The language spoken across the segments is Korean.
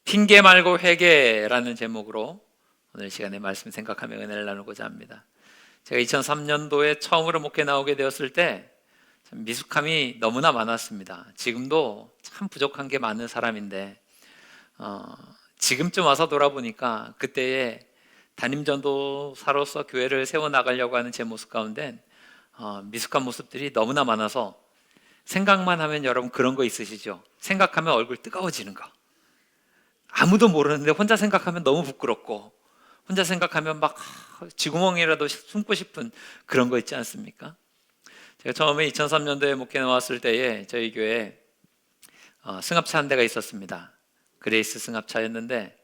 핑계 말고 회개라는 제목으로 오늘 시간에 말씀 생각하며 은혜를 나누고자 합니다. 제가 2003년도에 처음으로 목회 나오게 되었을 때 참 미숙함이 너무나 많았습니다. 지금도 참 부족한 게 많은 사람인데 지금쯤 와서 돌아보니까 그때의 담임 전도사로서 교회를 세워나가려고 하는 제 모습 가운데 미숙한 모습들이 너무나 많아서 생각만 하면 여러분 그런 거 있으시죠? 생각하면 얼굴 뜨거워지는 거. 아무도 모르는데 혼자 생각하면 너무 부끄럽고 혼자 생각하면 막 쥐구멍이라도 숨고 싶은 그런 거 있지 않습니까? 제가 처음에 2003년도에 목회 나왔을 때에 저희 교회에 승합차 한 대가 있었습니다. 그레이스 승합차였는데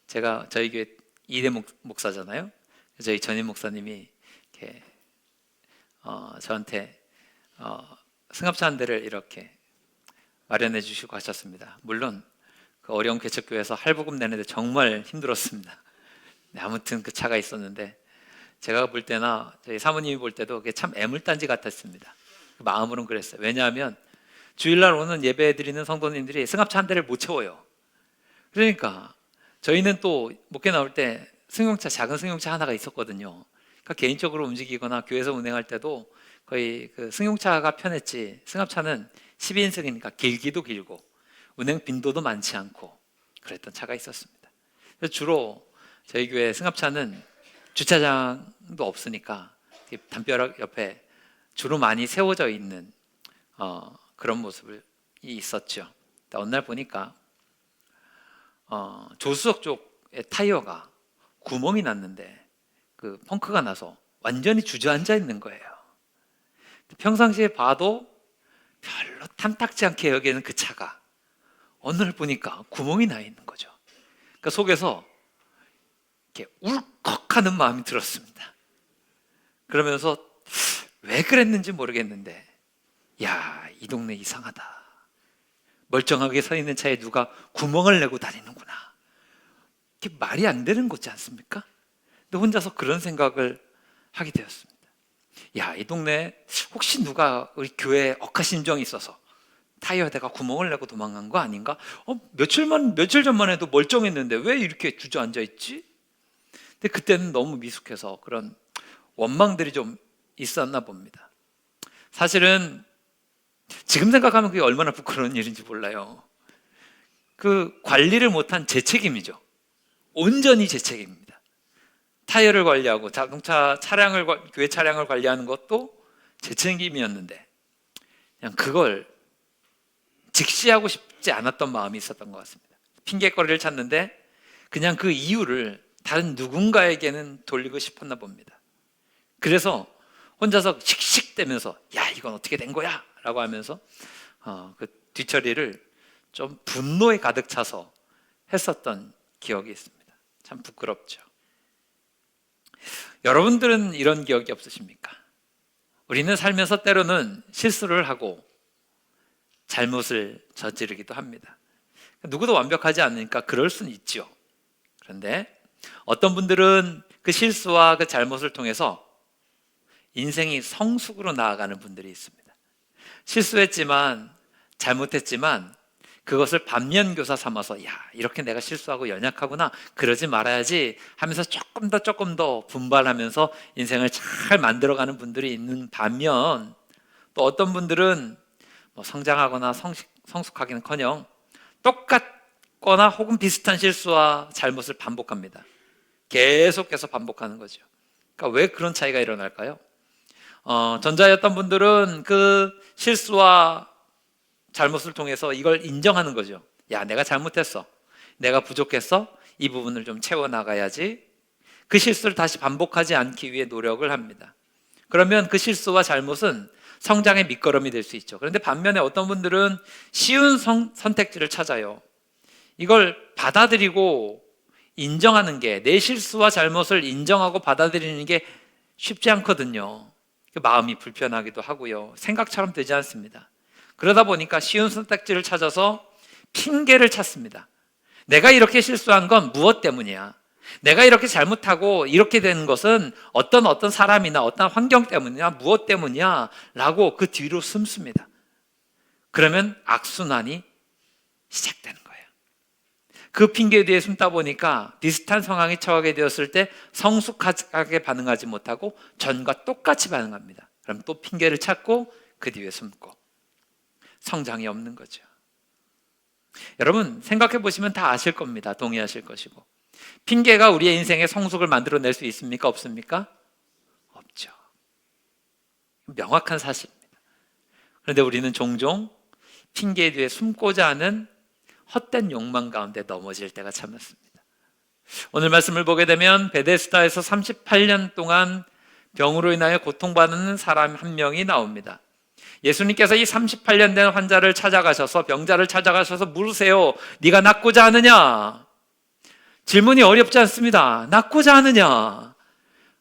제가 저희 교회 2대 목사잖아요. 저희 전임 목사님이 이렇게 저한테 승합차 한 대를 이렇게 마련해 주시고 하셨습니다. 물론 그 어려운 개척교회에서 할부금 내는데 정말 힘들었습니다. 네, 아무튼 그 차가 있었는데 제가 볼 때나 저희 사모님이 볼 때도 그게 참 애물단지 같았습니다. 그 마음으로는 그랬어요. 왜냐하면 주일날 오는 예배 드리는 성도님들이 승합차 한 대를 못 채워요. 그러니까 저희는 또 목회 나올 때 승용차, 작은 승용차 하나가 있었거든요. 그러니까 개인적으로 움직이거나 교회에서 운행할 때도 거의 그 승용차가 편했지 승합차는 12인승이니까 길기도 길고 운행 빈도도 많지 않고 그랬던 차가 있었습니다. 그래서 주로 저희 교회 승합차는 주차장도 없으니까 담벼락 옆에 주로 많이 세워져 있는 그런 모습이 있었죠. 어느 날 보니까 조수석 쪽에 타이어가 구멍이 났는데 그 펑크가 나서 완전히 주저앉아 있는 거예요. 평상시에 봐도 별로 탐탁지 않게 여기는 그 차가 어느 날 보니까 구멍이 나 있는 거죠. 그러니까 속에서 이렇게 울컥하는 마음이 들었습니다. 그러면서 왜 그랬는지 모르겠는데 야, 이 동네 이상하다. 멀쩡하게 서 있는 차에 누가 구멍을 내고 다니는구나. 이게 말이 안 되는 거지 않습니까? 근데 혼자서 그런 생각을 하게 되었습니다. 야, 이 동네 혹시 누가 우리 교회에 억하심정이 있어서 타이어에다가 구멍을 내고 도망간 거 아닌가? 며칠 전만 해도 멀쩡했는데 왜 이렇게 주저앉아 있지? 근데 그때는 너무 미숙해서 그런 원망들이 좀 있었나 봅니다. 사실은 지금 생각하면 그게 얼마나 부끄러운 일인지 몰라요. 그 관리를 못한 제 책임이죠. 온전히 제 책임입니다. 타이어를 관리하고 자동차 교회 차량을 관리하는 것도 제 책임이었는데 그냥 그걸 직시하고 싶지 않았던 마음이 있었던 것 같습니다. 핑계거리를 찾는데 그냥 그 이유를 다른 누군가에게는 돌리고 싶었나 봅니다. 그래서 혼자서 씩씩대면서 야, 이건 어떻게 된 거야? 라고 하면서 그 뒤처리를 좀 분노에 가득 차서 했었던 기억이 있습니다. 참 부끄럽죠. 여러분들은 이런 기억이 없으십니까? 우리는 살면서 때로는 실수를 하고 잘못을 저지르기도 합니다. 누구도 완벽하지 않으니까 그럴 수는 있죠. 그런데 어떤 분들은 그 실수와 그 잘못을 통해서 인생이 성숙으로 나아가는 분들이 있습니다. 실수했지만 잘못했지만 그것을 반면교사 삼아서 야, 이렇게 내가 실수하고 연약하구나, 그러지 말아야지 하면서 조금 더 분발하면서 인생을 잘 만들어가는 분들이 있는 반면, 또 어떤 분들은 성장하거나 성숙하기는커녕 똑같거나 혹은 비슷한 실수와 잘못을 반복합니다. 계속해서 반복하는 거죠. 그러니까 왜 그런 차이가 일어날까요? 전자였던 분들은 그 실수와 잘못을 통해서 이걸 인정하는 거죠. 야, 내가 잘못했어. 내가 부족했어. 이 부분을 좀 채워나가야지. 그 실수를 다시 반복하지 않기 위해 노력을 합니다. 그러면 그 실수와 잘못은 성장의 밑거름이 될 수 있죠. 그런데 반면에 어떤 분들은 쉬운 선택지를 찾아요. 이걸 받아들이고 인정하는 게, 내 실수와 잘못을 인정하고 받아들이는 게 쉽지 않거든요. 마음이 불편하기도 하고요. 생각처럼 되지 않습니다. 그러다 보니까 쉬운 선택지를 찾아서 핑계를 찾습니다. 내가 이렇게 실수한 건 무엇 때문이야? 내가 이렇게 잘못하고 이렇게 된 것은 어떤 사람이나 어떤 환경 때문이냐, 무엇 때문이야? 라고 그 뒤로 숨습니다. 그러면 악순환이 시작되는 거예요. 그 핑계 뒤에 숨다 보니까 비슷한 상황에 처하게 되었을 때 성숙하게 반응하지 못하고 전과 똑같이 반응합니다. 그럼 또 핑계를 찾고 그 뒤에 숨고 성장이 없는 거죠. 여러분 생각해 보시면 다 아실 겁니다. 동의하실 것이고. 핑계가 우리의 인생의 성숙을 만들어낼 수 있습니까? 없습니까? 없죠. 명확한 사실입니다. 그런데 우리는 종종 핑계 뒤에 숨고자 하는 헛된 욕망 가운데 넘어질 때가 참 많습니다. 오늘 말씀을 보게 되면 베데스다에서 38년 동안 병으로 인하여 고통받는 사람 한 명이 나옵니다. 예수님께서 이 38년 된 환자를 찾아가셔서, 병자를 찾아가셔서 물으세요. 네가 낫고자 하느냐? 질문이 어렵지 않습니다. 낫고자 하느냐?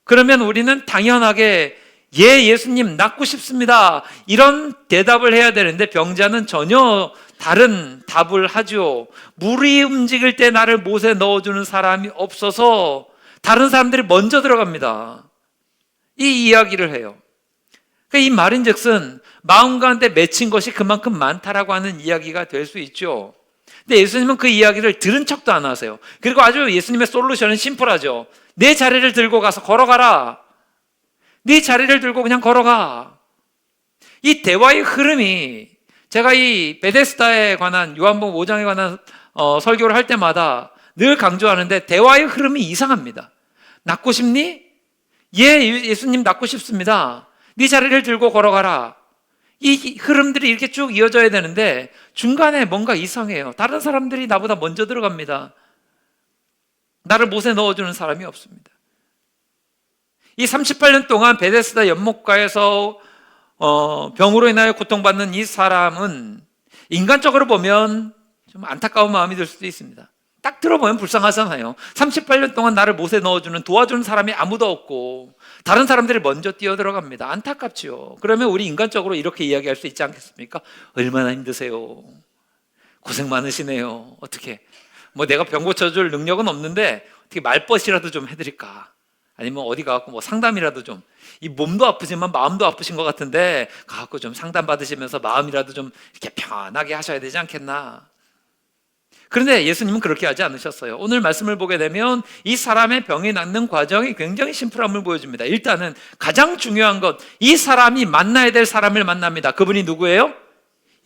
그러면 우리는 당연하게 예, 예수님 낫고 싶습니다, 이런 대답을 해야 되는데 병자는 전혀 다른 답을 하죠. 물이 움직일 때 나를 못에 넣어주는 사람이 없어서 다른 사람들이 먼저 들어갑니다. 이 이야기를 해요. 이 말인즉슨 마음 가운데 맺힌 것이 그만큼 많다라고 하는 이야기가 될 수 있죠. 근데 예수님은 그 이야기를 들은 척도 안 하세요. 그리고 아주 예수님의 솔루션은 심플하죠. 내 자리를 들고 가서 걸어가라. 네 자리를 들고 그냥 걸어가. 이 대화의 흐름이, 제가 이 베데스다에 관한, 요한복음 5장에 관한 설교를 할 때마다 늘 강조하는데 대화의 흐름이 이상합니다. 낫고 싶니? 예, 예수님 낫고 싶습니다. 네 자리를 들고 걸어가라. 이 흐름들이 이렇게 쭉 이어져야 되는데 중간에 뭔가 이상해요. 다른 사람들이 나보다 먼저 들어갑니다. 나를 못에 넣어주는 사람이 없습니다. 이 38년 동안 베데스다 연못가에서 병으로 인하여 고통받는 이 사람은 인간적으로 보면 좀 안타까운 마음이 들 수도 있습니다. 딱 들어보면 불쌍하잖아요. 38년 동안 나를 못에 넣어주는, 도와주는 사람이 아무도 없고 다른 사람들이 먼저 뛰어들어갑니다. 안타깝지요. 그러면 우리 인간적으로 이렇게 이야기할 수 있지 않겠습니까? 얼마나 힘드세요. 고생 많으시네요. 어떻게 내가 병 고쳐줄 능력은 없는데 어떻게 말벗이라도 좀 해드릴까? 아니면 어디 가갖고 상담이라도 좀, 이 몸도 아프지만 마음도 아프신 것 같은데 가갖고 좀 상담 받으시면서 마음이라도 좀 이렇게 편하게 하셔야 되지 않겠나? 그런데 예수님은 그렇게 하지 않으셨어요. 오늘 말씀을 보게 되면 이 사람의 병이 낫는 과정이 굉장히 심플함을 보여줍니다. 일단은 가장 중요한 것, 이 사람이 만나야 될 사람을 만납니다. 그분이 누구예요?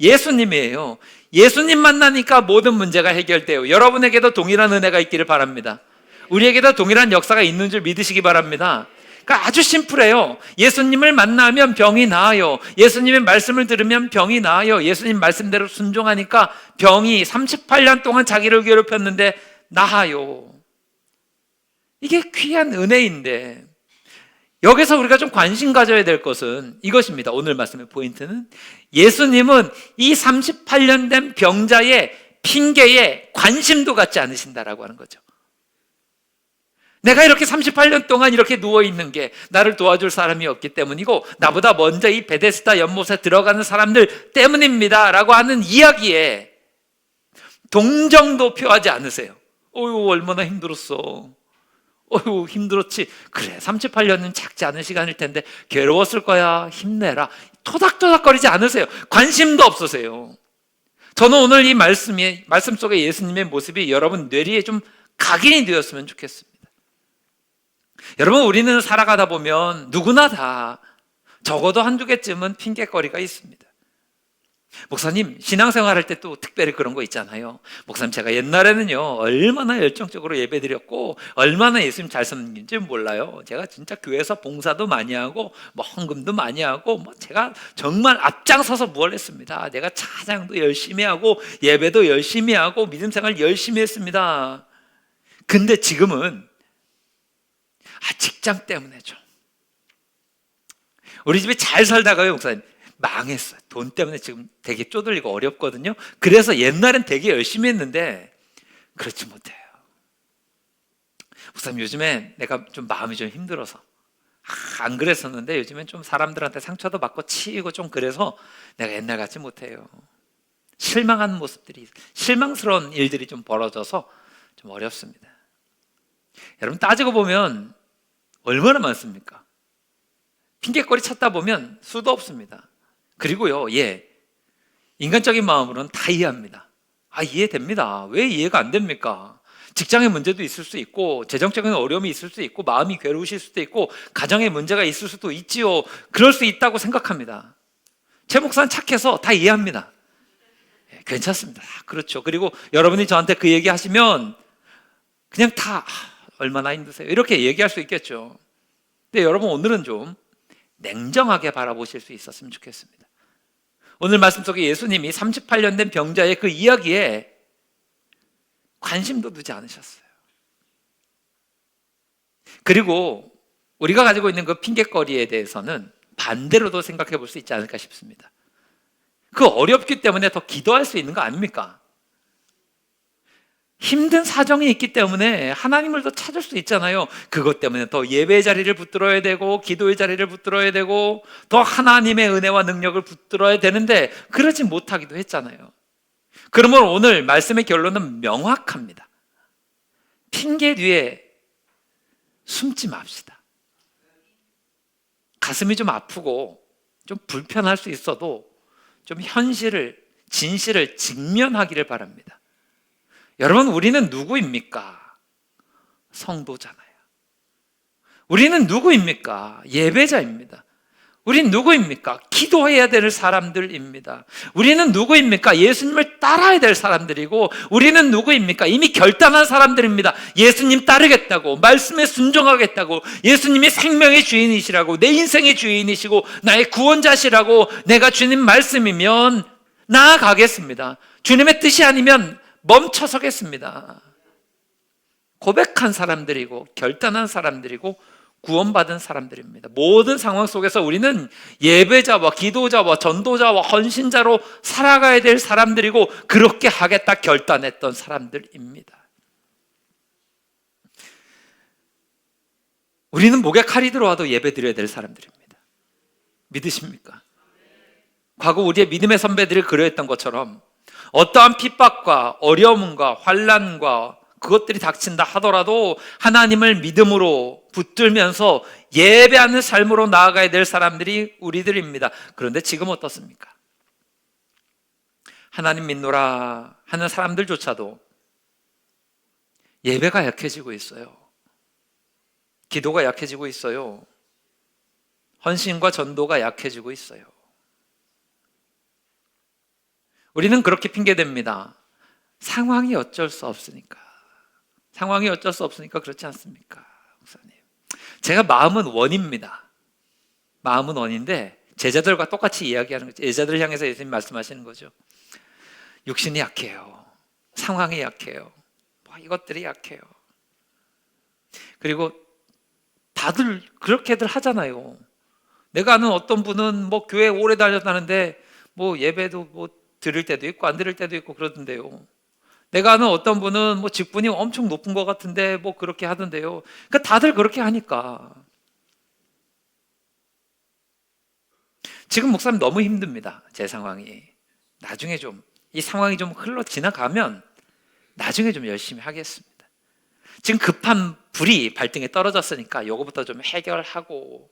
예수님이에요. 예수님 만나니까 모든 문제가 해결돼요. 여러분에게도 동일한 은혜가 있기를 바랍니다. 우리에게도 동일한 역사가 있는 줄 믿으시기 바랍니다. 그러니까 아주 심플해요. 예수님을 만나면 병이 나아요. 예수님의 말씀을 들으면 병이 나아요. 예수님 말씀대로 순종하니까 병이 38년 동안 자기를 괴롭혔는데 나아요. 이게 귀한 은혜인데, 여기서 우리가 좀 관심 가져야 될 것은 이것입니다. 오늘 말씀의 포인트는 예수님은 이 38년 된 병자의 핑계에 관심도 갖지 않으신다라고 하는 거죠. 내가 이렇게 38년 동안 이렇게 누워있는 게 나를 도와줄 사람이 없기 때문이고 나보다 먼저 이 베데스다 연못에 들어가는 사람들 때문입니다 라고 하는 이야기에 동정도 표하지 않으세요. 어휴, 얼마나 힘들었어. 어휴, 힘들었지. 그래, 38년은 작지 않은 시간일 텐데 괴로웠을 거야. 힘내라. 토닥토닥거리지 않으세요. 관심도 없으세요. 저는 오늘 이 말씀 속에 예수님의 모습이 여러분 뇌리에 좀 각인이 되었으면 좋겠습니다. 여러분, 우리는 살아가다 보면 누구나 다 적어도 한두 개쯤은 핑계거리가 있습니다. 목사님, 신앙생활 할 때 또 특별히 그런 거 있잖아요. 목사님, 제가 옛날에는요 얼마나 열정적으로 예배드렸고 얼마나 예수님 잘 섬긴지 몰라요. 제가 진짜 교회에서 봉사도 많이 하고 헌금도 많이 하고 제가 정말 앞장서서 뭘 했습니다. 내가 찬양도 열심히 하고 예배도 열심히 하고 믿음생활 열심히 했습니다. 근데 지금은 직장 때문에 좀, 우리 집에 잘 살다가요 목사님 망했어요. 돈 때문에 지금 되게 쪼들리고 어렵거든요. 그래서 옛날엔 되게 열심히 했는데 그렇지 못해요. 목사님, 요즘에 내가 좀 마음이 좀 힘들어서, 안 그랬었는데 요즘엔 좀 사람들한테 상처도 받고 치이고 좀 그래서 내가 옛날 같지 못해요. 실망한 모습들이, 실망스러운 일들이 좀 벌어져서 좀 어렵습니다. 여러분, 따지고 보면 얼마나 많습니까? 핑계거리 찾다 보면 수도 없습니다. 그리고요, 인간적인 마음으로는 다 이해합니다. 이해됩니다. 왜 이해가 안 됩니까? 직장의 문제도 있을 수 있고, 재정적인 어려움이 있을 수 있고, 마음이 괴로우실 수도 있고, 가정에 문제가 있을 수도 있지요. 그럴 수 있다고 생각합니다. 제 목사는 착해서 다 이해합니다. 괜찮습니다. 그렇죠. 그리고 여러분이 저한테 그 얘기 하시면 그냥 다 얼마나 힘드세요, 이렇게 얘기할 수 있겠죠. 근데 여러분, 오늘은 좀 냉정하게 바라보실 수 있었으면 좋겠습니다. 오늘 말씀 속에 예수님이 38년 된 병자의 그 이야기에 관심도 두지 않으셨어요. 그리고 우리가 가지고 있는 그 핑계거리에 대해서는 반대로도 생각해 볼 수 있지 않을까 싶습니다. 그 어렵기 때문에 더 기도할 수 있는 거 아닙니까? 힘든 사정이 있기 때문에 하나님을 더 찾을 수 있잖아요. 그것 때문에 더 예배의 자리를 붙들어야 되고, 기도의 자리를 붙들어야 되고, 더 하나님의 은혜와 능력을 붙들어야 되는데 그러지 못하기도 했잖아요. 그러면 오늘 말씀의 결론은 명확합니다. 핑계 뒤에 숨지 맙시다. 가슴이 좀 아프고 좀 불편할 수 있어도 좀 현실을, 진실을 직면하기를 바랍니다. 여러분, 우리는 누구입니까? 성도잖아요. 우리는 누구입니까? 예배자입니다. 우리는 누구입니까? 기도해야 될 사람들입니다. 우리는 누구입니까? 예수님을 따라야 될 사람들이고, 우리는 누구입니까? 이미 결단한 사람들입니다. 예수님 따르겠다고, 말씀에 순종하겠다고, 예수님이 생명의 주인이시라고, 내 인생의 주인이시고 나의 구원자시라고, 내가 주님 말씀이면 나아가겠습니다. 주님의 뜻이 아니면 멈춰서겠습니다. 고백한 사람들이고, 결단한 사람들이고, 구원받은 사람들입니다. 모든 상황 속에서 우리는 예배자와 기도자와 전도자와 헌신자로 살아가야 될 사람들이고, 그렇게 하겠다 결단했던 사람들입니다. 우리는 목에 칼이 들어와도 예배 드려야 될 사람들입니다. 믿으십니까? 과거 우리의 믿음의 선배들이 그러했던 것처럼 어떠한 핍박과 어려움과 환난과 그것들이 닥친다 하더라도 하나님을 믿음으로 붙들면서 예배하는 삶으로 나아가야 될 사람들이 우리들입니다. 그런데 지금 어떻습니까? 하나님 믿노라 하는 사람들조차도 예배가 약해지고 있어요. 기도가 약해지고 있어요. 헌신과 전도가 약해지고 있어요. 우리는 그렇게 핑계댑니다. 상황이 어쩔 수 없으니까. 상황이 어쩔 수 없으니까 그렇지 않습니까, 목사님? 제가 마음은 원입니다. 마음은 원인데 제자들과 똑같이 이야기하는 거죠. 제자들을 향해서 예수님 말씀하시는 거죠. 육신이 약해요. 상황이 약해요. 이것들이 약해요. 그리고 다들 그렇게들 하잖아요. 내가 아는 어떤 분은 교회 오래 다녔다는데 예배도 들을 때도 있고 안 들을 때도 있고 그러던데요. 내가 아는 어떤 분은 직분이 엄청 높은 것 같은데 그렇게 하던데요. 그러니까 다들 그렇게 하니까. 지금 목사님 너무 힘듭니다. 제 상황이. 나중에 이 상황이 좀 흘러 지나가면 나중에 좀 열심히 하겠습니다. 지금 급한 불이 발등에 떨어졌으니까 요거부터 좀 해결하고.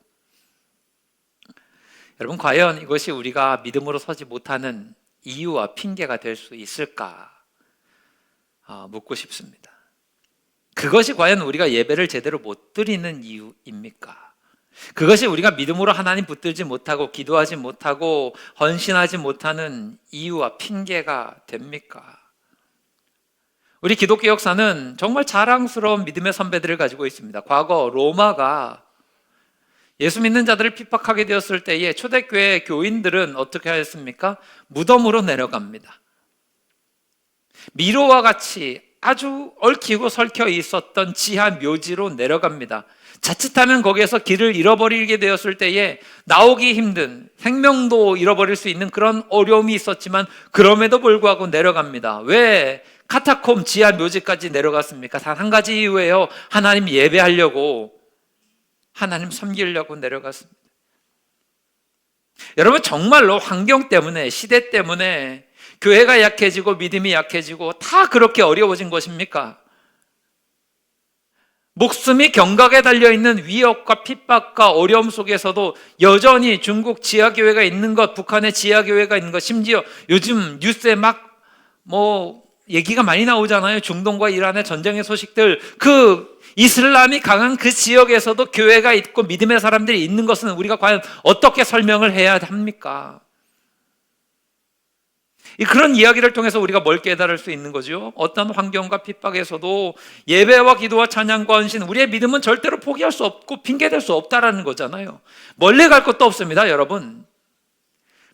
여러분, 과연 이것이 우리가 믿음으로 서지 못하는 이유와 핑계가 될 수 있을까 묻고 싶습니다. 그것이 과연 우리가 예배를 제대로 못 드리는 이유입니까? 그것이 우리가 믿음으로 하나님 붙들지 못하고 기도하지 못하고 헌신하지 못하는 이유와 핑계가 됩니까? 우리 기독교 역사는 정말 자랑스러운 믿음의 선배들을 가지고 있습니다. 과거 로마가 예수 믿는 자들을 핍박하게 되었을 때에 초대교회 교인들은 어떻게 하였습니까? 무덤으로 내려갑니다. 미로와 같이 아주 얽히고 설켜 있었던 지하 묘지로 내려갑니다. 자칫하면 거기에서 길을 잃어버리게 되었을 때에 나오기 힘든, 생명도 잃어버릴 수 있는 그런 어려움이 있었지만 그럼에도 불구하고 내려갑니다. 왜 카타콤 지하 묘지까지 내려갔습니까? 단 한 가지 이유예요. 하나님 예배하려고, 하나님 섬기려고 내려갔습니다. 여러분, 정말로 환경 때문에, 시대 때문에 교회가 약해지고 믿음이 약해지고 다 그렇게 어려워진 것입니까? 목숨이 경각에 달려있는 위협과 핍박과 어려움 속에서도 여전히 중국 지하교회가 있는 것, 북한의 지하교회가 있는 것, 심지어 요즘 뉴스에 얘기가 많이 나오잖아요. 중동과 이란의 전쟁의 소식들. 그 이슬람이 강한 그 지역에서도 교회가 있고 믿음의 사람들이 있는 것은 우리가 과연 어떻게 설명을 해야 합니까? 그런 이야기를 통해서 우리가 뭘 깨달을 수 있는 거죠? 어떤 환경과 핍박에서도 예배와 기도와 찬양과 헌신, 우리의 믿음은 절대로 포기할 수 없고 핑계댈 수 없다라는 거잖아요. 멀리 갈 것도 없습니다, 여러분.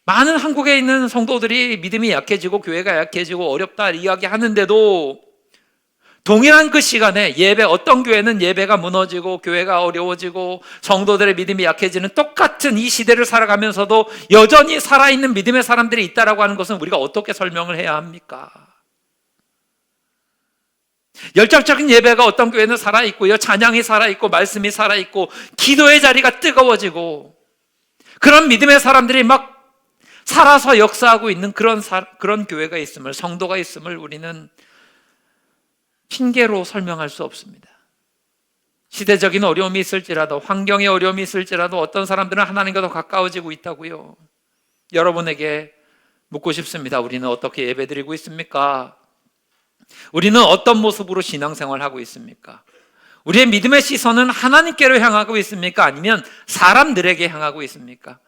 많은 한국에 있는 성도들이 믿음이 약해지고 교회가 약해지고 어렵다 이야기하는데도 동일한 그 시간에 어떤 교회는 예배가 무너지고 교회가 어려워지고 성도들의 믿음이 약해지는 똑같은 이 시대를 살아가면서도 여전히 살아있는 믿음의 사람들이 있다라고 하는 것은 우리가 어떻게 설명을 해야 합니까? 열정적인 예배가 어떤 교회는 살아있고요, 찬양이 살아있고 말씀이 살아있고 기도의 자리가 뜨거워지고 그런 믿음의 사람들이 막 살아서 역사하고 있는 그런 교회가 있음을, 성도가 있음을 우리는 핑계로 설명할 수 없습니다. 시대적인 어려움이 있을지라도, 환경의 어려움이 있을지라도 어떤 사람들은 하나님과 더 가까워지고 있다고요. 여러분에게 묻고 싶습니다. 우리는 어떻게 예배드리고 있습니까? 우리는 어떤 모습으로 신앙생활하고 있습니까? 우리의 믿음의 시선은 하나님께로 향하고 있습니까? 아니면 사람들에게 향하고 있습니까?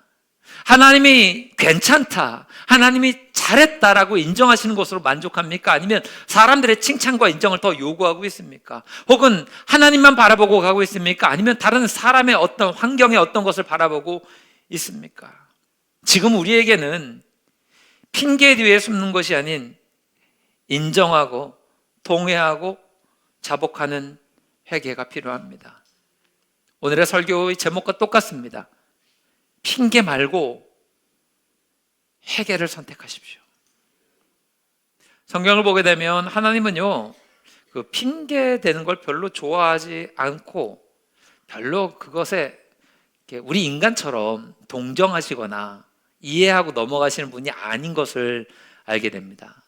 하나님이 괜찮다, 하나님이 잘했다라고 인정하시는 것으로 만족합니까? 아니면 사람들의 칭찬과 인정을 더 요구하고 있습니까? 혹은 하나님만 바라보고 가고 있습니까? 아니면 다른 사람의 어떤 환경의 어떤 것을 바라보고 있습니까? 지금 우리에게는 핑계 뒤에 숨는 것이 아닌 인정하고 동의하고 자복하는 회개가 필요합니다. 오늘의 설교의 제목과 똑같습니다. 핑계 말고 회개를 선택하십시오. 성경을 보게 되면 하나님은요, 그 핑계 대는 걸 별로 좋아하지 않고 별로 그것에 우리 인간처럼 동정하시거나 이해하고 넘어가시는 분이 아닌 것을 알게 됩니다.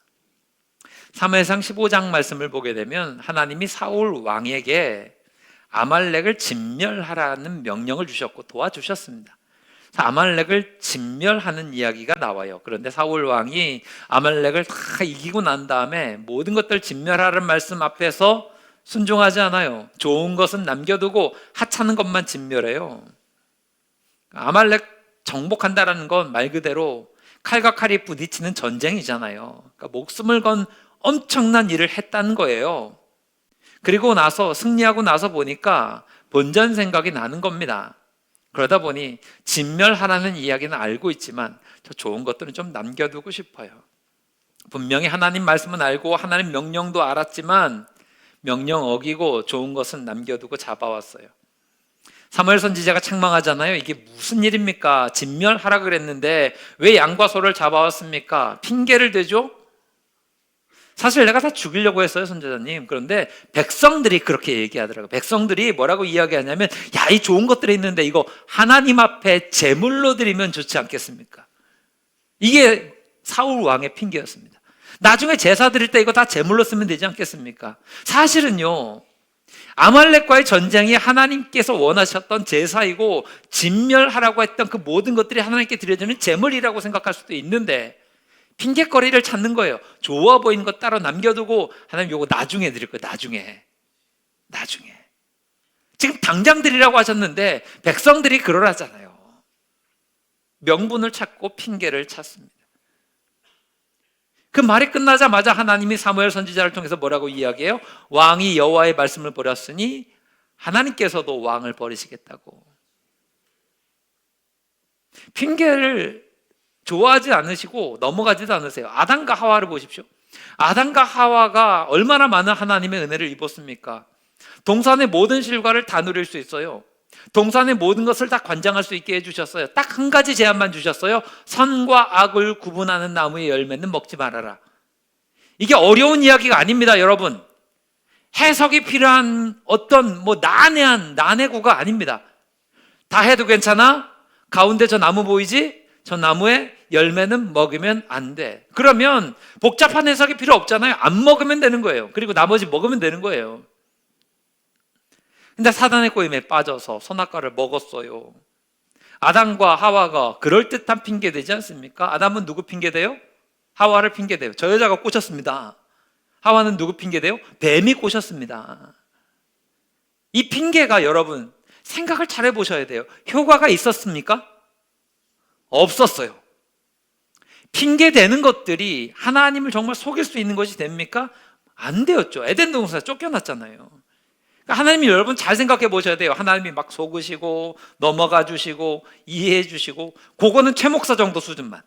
사무엘상 15장 말씀을 보게 되면 하나님이 사울 왕에게 아말렉을 진멸하라는 명령을 주셨고 도와주셨습니다. 아말렉을 진멸하는 이야기가 나와요. 그런데 사울 왕이 아말렉을 다 이기고 난 다음에 모든 것들 진멸하라는 말씀 앞에서 순종하지 않아요. 좋은 것은 남겨두고 하찮은 것만 진멸해요. 아말렉 정복한다라는 건 말 그대로 칼과 칼이 부딪히는 전쟁이잖아요. 그러니까 목숨을 건 엄청난 일을 했다는 거예요. 그리고 나서 승리하고 나서 보니까 본전 생각이 나는 겁니다. 그러다 보니 진멸하라는 이야기는 알고 있지만 저 좋은 것들은 좀 남겨두고 싶어요. 분명히 하나님 말씀은 알고 하나님 명령도 알았지만 명령 어기고 좋은 것은 남겨두고 잡아왔어요. 사무엘 선지자가 책망하잖아요. 이게 무슨 일입니까? 진멸하라 그랬는데 왜 양과 소를 잡아왔습니까? 핑계를 대죠? 사실 내가 다 죽이려고 했어요, 선지자님. 그런데 백성들이 그렇게 얘기하더라고요. 백성들이 뭐라고 이야기하냐면, 야, 이 좋은 것들이 있는데 이거 하나님 앞에 제물로 드리면 좋지 않겠습니까? 이게 사울 왕의 핑계였습니다. 나중에 제사 드릴 때 이거 다 제물로 쓰면 되지 않겠습니까? 사실은요, 아말렉과의 전쟁이 하나님께서 원하셨던 제사이고 진멸하라고 했던 그 모든 것들이 하나님께 드려지는 제물이라고 생각할 수도 있는데 핑계거리를 찾는 거예요. 좋아 보이는 것 따로 남겨두고 하나님 요거 나중에 드릴 거예요. 나중에. 지금 당장 드리라고 하셨는데 백성들이 그러라잖아요. 명분을 찾고 핑계를 찾습니다. 그 말이 끝나자마자 하나님이 사무엘 선지자를 통해서 뭐라고 이야기해요? 왕이 여호와의 말씀을 버렸으니 하나님께서도 왕을 버리시겠다고. 핑계를 좋아하지 않으시고 넘어가지도 않으세요. 아담과 하와를 보십시오. 아담과 하와가 얼마나 많은 하나님의 은혜를 입었습니까? 동산의 모든 실과를 다 누릴 수 있어요. 동산의 모든 것을 다 관장할 수 있게 해주셨어요. 딱 한 가지 제한만 주셨어요. 선과 악을 구분하는 나무의 열매는 먹지 말아라. 이게 어려운 이야기가 아닙니다, 여러분. 해석이 필요한 어떤 난해한 난해구가 아닙니다. 다 해도 괜찮아? 가운데 저 나무 보이지? 저 나무의 열매는 먹으면 안 돼. 그러면 복잡한 해석이 필요 없잖아요. 안 먹으면 되는 거예요. 그리고 나머지 먹으면 되는 거예요. 근데 사단의 꼬임에 빠져서 선악과를 먹었어요. 아담과 하와가 그럴듯한 핑계 되지 않습니까? 아담은 누구 핑계 대요? 하와를 핑계 대요. 저 여자가 꽂혔습니다. 하와는 누구 핑계대요? 뱀이 꼬셨습니다. 이 핑계가 여러분 생각을 잘 해보셔야 돼요. 효과가 있었습니까? 없었어요. 핑계대는 것들이 하나님을 정말 속일 수 있는 것이 됩니까? 안 되었죠. 에덴 동산에서 쫓겨났잖아요. 그러니까 하나님이 여러분 잘 생각해 보셔야 돼요. 하나님이 막 속으시고 넘어가 주시고 이해해 주시고, 그거는 최 목사 정도 수준만.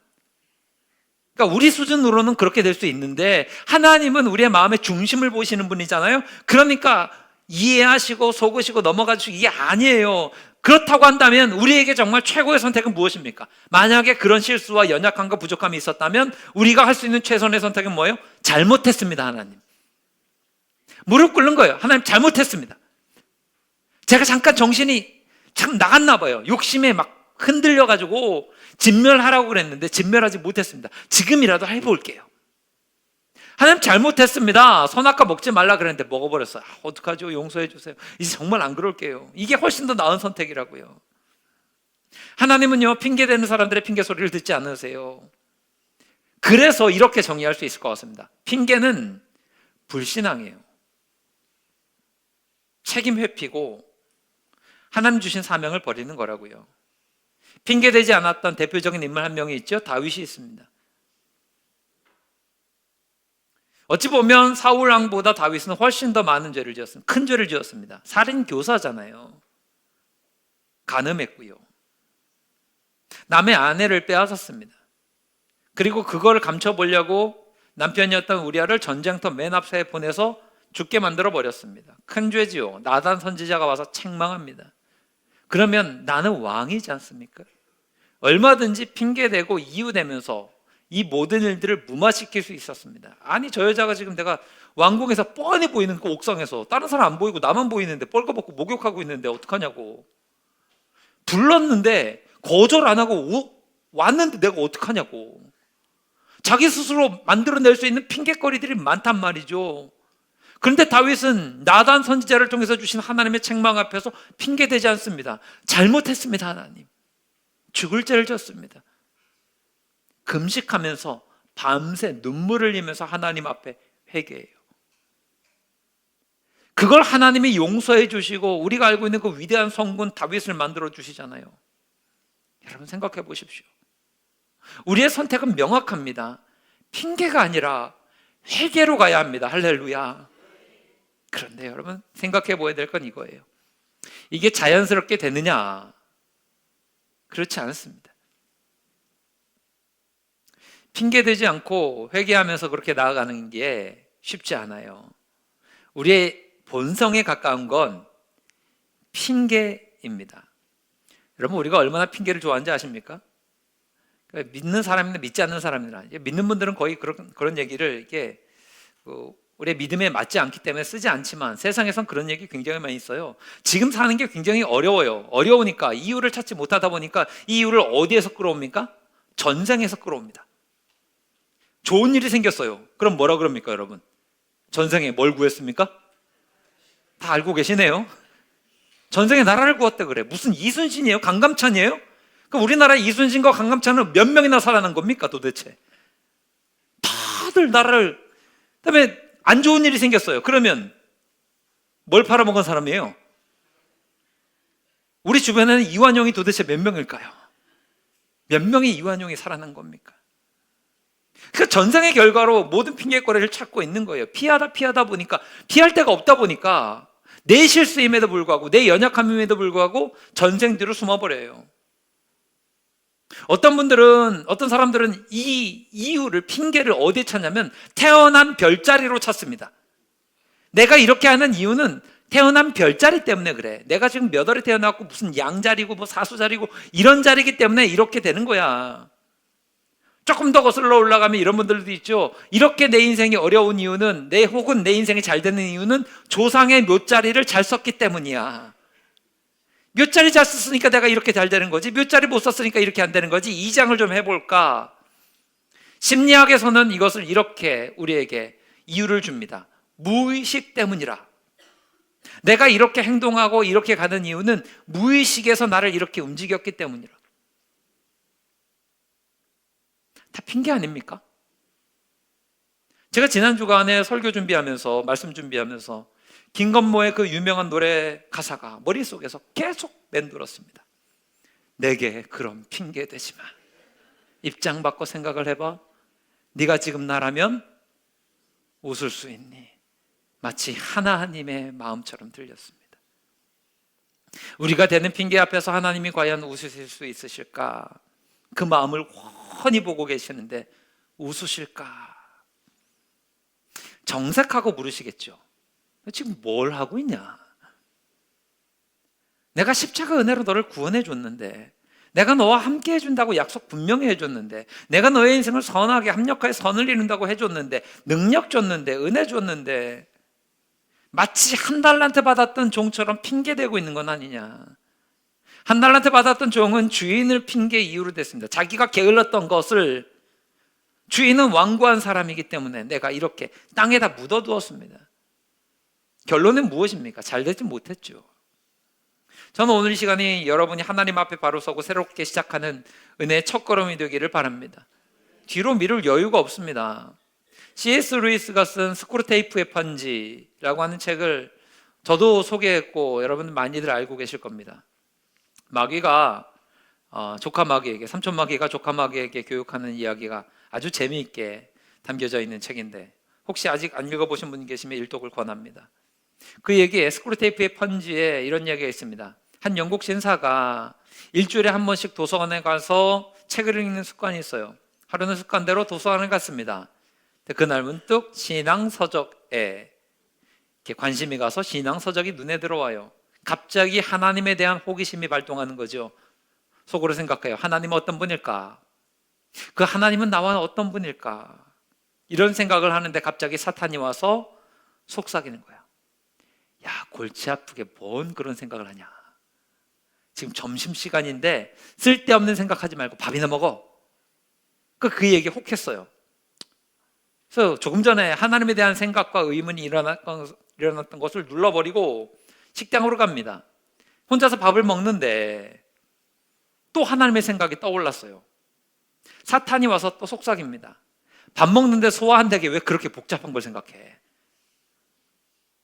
그러니까 우리 수준으로는 그렇게 될 수 있는데, 하나님은 우리의 마음의 중심을 보시는 분이잖아요. 그러니까 이해하시고 속으시고 넘어가 주시고 이게 아니에요. 그렇다고 한다면 우리에게 정말 최고의 선택은 무엇입니까? 만약에 그런 실수와 연약함과 부족함이 있었다면 우리가 할 수 있는 최선의 선택은 뭐예요? 잘못했습니다. 하나님, 무릎 꿇는 거예요. 하나님, 잘못했습니다. 제가 잠깐 정신이 참 나갔나 봐요. 욕심에 막 흔들려가지고 진멸하라고 그랬는데 진멸하지 못했습니다. 지금이라도 해볼게요. 하나님, 잘못했습니다. 선악과 먹지 말라 그랬는데 먹어버렸어요. 어떡하죠? 용서해 주세요. 이제 정말 안 그럴게요. 이게 훨씬 더 나은 선택이라고요. 하나님은요, 핑계대는 사람들의 핑계 소리를 듣지 않으세요. 그래서 이렇게 정의할 수 있을 것 같습니다. 핑계는 불신앙이에요. 책임 회피고 하나님 주신 사명을 버리는 거라고요. 핑계대지 않았던 대표적인 인물 한 명이 있죠. 다윗이 있습니다. 어찌 보면 사울 왕보다 다윗은 훨씬 더 많은 죄를 지었습니다. 큰 죄를 지었습니다. 살인 교사잖아요. 간음했고요. 남의 아내를 빼앗았습니다. 그리고 그걸 감춰보려고 남편이었던 우리아를 전쟁터 맨 앞에 보내서 죽게 만들어 버렸습니다. 큰 죄지요. 나단 선지자가 와서 책망합니다. 그러면 나는 왕이지 않습니까? 얼마든지 핑계대고 이유대면서 이 모든 일들을 무마시킬 수 있었습니다. 아니, 저 여자가 지금 내가 왕궁에서 뻔히 보이는 그 옥상에서 다른 사람 안 보이고 나만 보이는데 뻘거벗고 목욕하고 있는데 어떡하냐고. 불렀는데 거절 안 하고 왔는데 내가 어떡하냐고. 자기 스스로 만들어낼 수 있는 핑계거리들이 많단 말이죠. 그런데 다윗은 나단 선지자를 통해서 주신 하나님의 책망 앞에서 핑계대지 않습니다. 잘못했습니다. 하나님, 죽을 죄를 졌습니다. 금식하면서 밤새 눈물을 흘리면서 하나님 앞에 회개해요. 그걸 하나님이 용서해 주시고 우리가 알고 있는 그 위대한 성군 다윗을 만들어 주시잖아요. 여러분, 생각해 보십시오. 우리의 선택은 명확합니다. 핑계가 아니라 회개로 가야 합니다. 할렐루야. 그런데 여러분, 생각해 보아야 될 건 이거예요. 이게 자연스럽게 되느냐? 그렇지 않습니다. 핑계대지 않고 회개하면서 그렇게 나아가는 게 쉽지 않아요. 우리의 본성에 가까운 건 핑계입니다. 여러분, 우리가 얼마나 핑계를 좋아하는지 아십니까? 믿는 사람이나 믿지 않는 사람이나, 믿는 분들은 거의 그런 얘기를 이게 우리의 믿음에 맞지 않기 때문에 쓰지 않지만 세상에선 그런 얘기 굉장히 많이 있어요. 지금 사는 게 굉장히 어려워요. 어려우니까 이유를 찾지 못하다 보니까 이 이유를 어디에서 끌어옵니까? 전쟁에서 끌어옵니다. 좋은 일이 생겼어요. 그럼 뭐라 그럽니까, 여러분? 전쟁에 뭘 구했습니까? 다 알고 계시네요. 전쟁에 나라를 구했다 그래. 무슨 이순신이에요? 강감찬이에요? 그럼 우리나라 이순신과 강감찬은 몇 명이나 살아난 겁니까, 도대체? 다들 나라를. 그다음에 안 좋은 일이 생겼어요. 그러면 뭘 팔아먹은 사람이에요? 우리 주변에는 이완용이 도대체 몇 명일까요? 몇 명의 이완용이 살아난 겁니까? 그 전쟁의 결과로 모든 핑계거리를 찾고 있는 거예요. 피하다 보니까, 피할 데가 없다 보니까 내 실수임에도 불구하고, 내 연약함임에도 불구하고 전쟁 뒤로 숨어버려요. 어떤 사람들은 이 이유를, 핑계를 어디에 찾냐면 태어난 별자리로 찾습니다. 내가 이렇게 하는 이유는 태어난 별자리 때문에 그래. 내가 지금 몇 월에 태어났고 무슨 양자리고 뭐 사수자리고 이런 자리이기 때문에 이렇게 되는 거야. 조금 더 거슬러 올라가면 이런 분들도 있죠. 이렇게 내 인생이 어려운 이유는, 혹은 내 인생이 잘 되는 이유는 조상의 몇 자리를 잘 썼기 때문이야. 몇 자리 잘 썼으니까 내가 이렇게 잘 되는 거지, 몇 자리 못 썼으니까 이렇게 안 되는 거지. 이장을 좀 해볼까? 심리학에서는 이것을 이렇게 우리에게 이유를 줍니다. 무의식 때문이라. 내가 이렇게 행동하고 이렇게 가는 이유는 무의식에서 나를 이렇게 움직였기 때문이라. 다 핑계 아닙니까? 제가 지난 주간에 설교 준비하면서 말씀 준비하면서 김건모의 그 유명한 노래 가사가 머릿속에서 계속 맴돌았습니다. 내게 그런 핑계 대지 마. 입장 바꿔 생각을 해봐. 네가 지금 나라면 웃을 수 있니? 마치 하나님의 마음처럼 들렸습니다. 우리가 대는 핑계 앞에서 하나님이 과연 웃으실 수 있으실까? 그 마음을 훤히 보고 계시는데 웃으실까? 정색하고 물으시겠죠. 지금 뭘 하고 있냐? 내가 십자가 은혜로 너를 구원해 줬는데, 내가 너와 함께 해준다고 약속 분명히 해줬는데, 내가 너의 인생을 선하게 합력하여 선을 이룬다고 해줬는데, 능력 줬는데, 은혜 줬는데, 마치 한 달란트 받았던 종처럼 핑계대고 있는 건 아니냐. 한 달란트 받았던 종은 주인을 핑계 이유로 됐습니다. 자기가 게을렀던 것을 주인은 완고한 사람이기 때문에 내가 이렇게 땅에다 묻어두었습니다. 결론은 무엇입니까? 잘 되지 못했죠. 저는 오늘 이 시간이 여러분이 하나님 앞에 바로 서고 새롭게 시작하는 은혜의 첫걸음이 되기를 바랍니다. 뒤로 미룰 여유가 없습니다. C.S. 루이스가 쓴 스크루테이프의 편지라고 하는 책을 저도 소개했고 여러분 많이들 알고 계실 겁니다. 마귀가 조카 마귀에게, 삼촌 마귀가 조카 마귀에게 교육하는 이야기가 아주 재미있게 담겨져 있는 책인데, 혹시 아직 안 읽어보신 분 계시면 일독을 권합니다. 그 얘기에 스크루테이프의 편지에 이런 이야기가 있습니다. 한 영국 신사가 일주일에 한 번씩 도서관에 가서 책을 읽는 습관이 있어요. 하루는 습관대로 도서관에 갔습니다. 그날 문득 신앙서적에 이렇게 관심이 가서 신앙서적이 눈에 들어와요. 갑자기 하나님에 대한 호기심이 발동하는 거죠. 속으로 생각해요. 하나님은 어떤 분일까? 그 하나님은 나와 어떤 분일까? 이런 생각을 하는데 갑자기 사탄이 와서 속삭이는 거야. 야, 골치 아프게 뭔 그런 생각을 하냐? 지금 점심시간인데 쓸데없는 생각하지 말고 밥이나 먹어. 그 얘기 혹했어요. 그래서 조금 전에 하나님에 대한 생각과 의문이 일어났던 것을 눌러버리고 식당으로 갑니다. 혼자서 밥을 먹는데 또 하나님의 생각이 떠올랐어요. 사탄이 와서 또 속삭입니다. 밥 먹는데 소화 안 되게 왜 그렇게 복잡한 걸 생각해?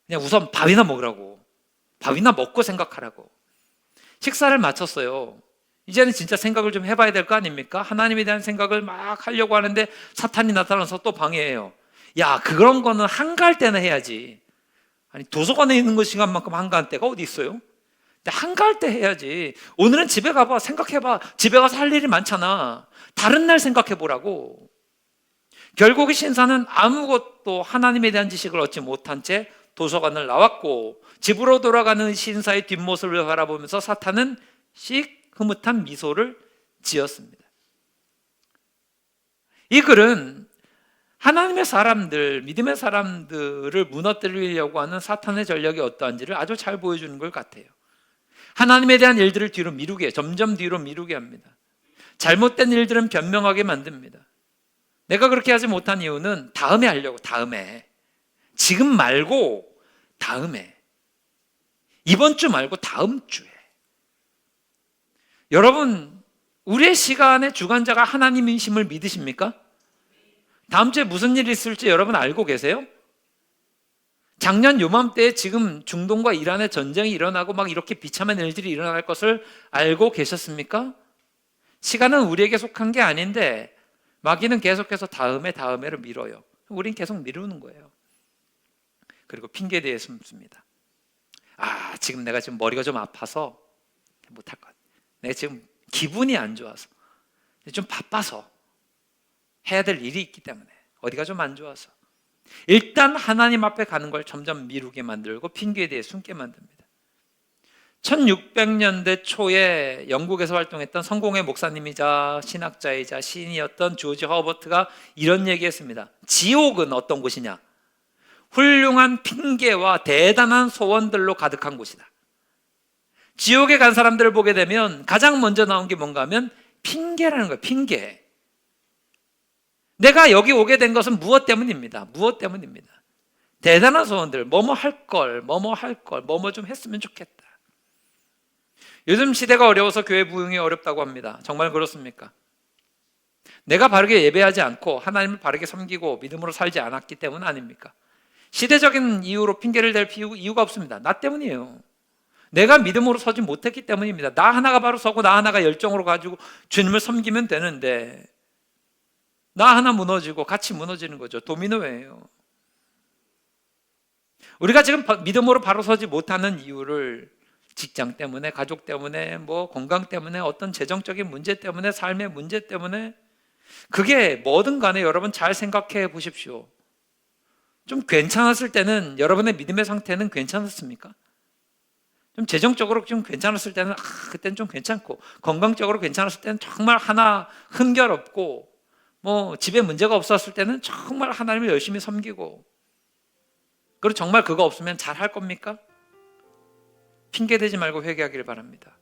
그냥 우선 밥이나 먹으라고. 밥이나 먹고 생각하라고. 식사를 마쳤어요. 이제는 진짜 생각을 좀 해봐야 될 거 아닙니까? 하나님에 대한 생각을 막 하려고 하는데 사탄이 나타나서 또 방해해요. 야, 그런 거는 한가할 때나 해야지. 아니, 도서관에 있는 것 시간만큼 한가한 때가 어디 있어요? 근데 한가할 때 해야지. 오늘은 집에 가봐, 생각해봐. 집에 가서 할 일이 많잖아. 다른 날 생각해보라고. 결국 신사는 아무것도 하나님에 대한 지식을 얻지 못한 채 도서관을 나왔고, 집으로 돌아가는 신사의 뒷모습을 바라보면서 사탄은 흐뭇한 미소를 지었습니다. 이 글은 하나님의 사람들, 믿음의 사람들을 무너뜨리려고 하는 사탄의 전략이 어떠한지를 아주 잘 보여주는 것 같아요. 하나님에 대한 일들을 뒤로 미루게, 점점 뒤로 미루게 합니다. 잘못된 일들은 변명하게 만듭니다. 내가 그렇게 하지 못한 이유는 다음에 하려고, 다음에. 지금 말고 다음에. 이번 주 말고 다음 주에. 여러분, 우리의 시간의 주관자가 하나님이심을 믿으십니까? 다음 주에 무슨 일이 있을지 여러분 알고 계세요? 작년 요맘때에 지금 중동과 이란의 전쟁이 일어나고 막 이렇게 비참한 일들이 일어날 것을 알고 계셨습니까? 시간은 우리에게 속한 게 아닌데 마귀는 계속해서 다음에로 미뤄요. 우린 계속 미루는 거예요. 그리고 핑계대에 숨습니다. 지금 내가 지금 머리가 좀 아파서 못할 것 같아. 내가 지금 기분이 안 좋아서, 좀 바빠서, 해야 될 일이 있기 때문에, 어디가 좀 안 좋아서. 일단 하나님 앞에 가는 걸 점점 미루게 만들고 핑계에 대해 숨게 만듭니다. 1600년대 초에 영국에서 활동했던 성공의 목사님이자 신학자이자 시인이었던 조지 허버트가 이런 얘기했습니다. 지옥은 어떤 곳이냐? 훌륭한 핑계와 대단한 소원들로 가득한 곳이다. 지옥에 간 사람들을 보게 되면 가장 먼저 나온 게 뭔가 하면 핑계라는 거예요. 핑계. 내가 여기 오게 된 것은 무엇 때문입니다. 무엇 때문입니다. 대단한 소원들, 뭐뭐 할 걸, 뭐뭐 좀 했으면 좋겠다. 요즘 시대가 어려워서 교회 부흥이 어렵다고 합니다. 정말 그렇습니까? 내가 바르게 예배하지 않고 하나님을 바르게 섬기고 믿음으로 살지 않았기 때문 아닙니까? 시대적인 이유로 핑계를 댈 이유가 없습니다. 나 때문이에요. 내가 믿음으로 서지 못했기 때문입니다. 나 하나가 바로 서고 나 하나가 열정으로 가지고 주님을 섬기면 되는데 나 하나 무너지고 같이 무너지는 거죠. 도미노예요. 우리가 지금 믿음으로 바로 서지 못하는 이유를 직장 때문에, 가족 때문에, 뭐 건강 때문에, 어떤 재정적인 문제 때문에, 삶의 문제 때문에, 그게 뭐든 간에 여러분 잘 생각해 보십시오. 좀 괜찮았을 때는, 여러분의 믿음의 상태는 괜찮았습니까? 좀 재정적으로 좀 괜찮았을 때는 그때는 좀 괜찮고, 건강적으로 괜찮았을 때는 정말 하나 흠결 없고, 뭐 집에 문제가 없었을 때는 정말 하나님을 열심히 섬기고, 그리고 정말 그거 없으면 잘 할 겁니까? 핑계대지 말고 회개하기를 바랍니다.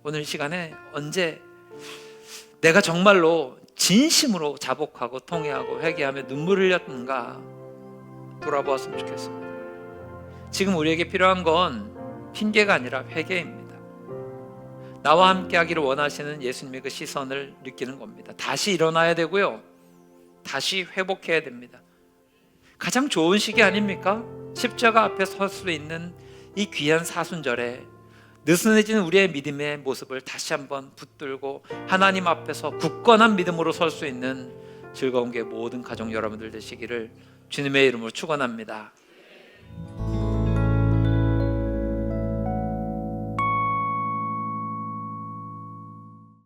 오늘 이 시간에 언제 내가 정말로 진심으로 자복하고 통회하고 회개하며 눈물을 흘렸는가 돌아보았으면 좋겠습니다. 지금 우리에게 필요한 건 핑계가 아니라 회개입니다. 나와 함께 하기를 원하시는 예수님의 그 시선을 느끼는 겁니다. 다시 일어나야 되고요, 다시 회복해야 됩니다. 가장 좋은 시기 아닙니까? 십자가 앞에 설 수 있는 이 귀한 사순절에 느슨해지는 우리의 믿음의 모습을 다시 한번 붙들고 하나님 앞에서 굳건한 믿음으로 설 수 있는 즐거운 게 모든 가족 여러분들 되시기를 주님의 이름으로 축원합니다.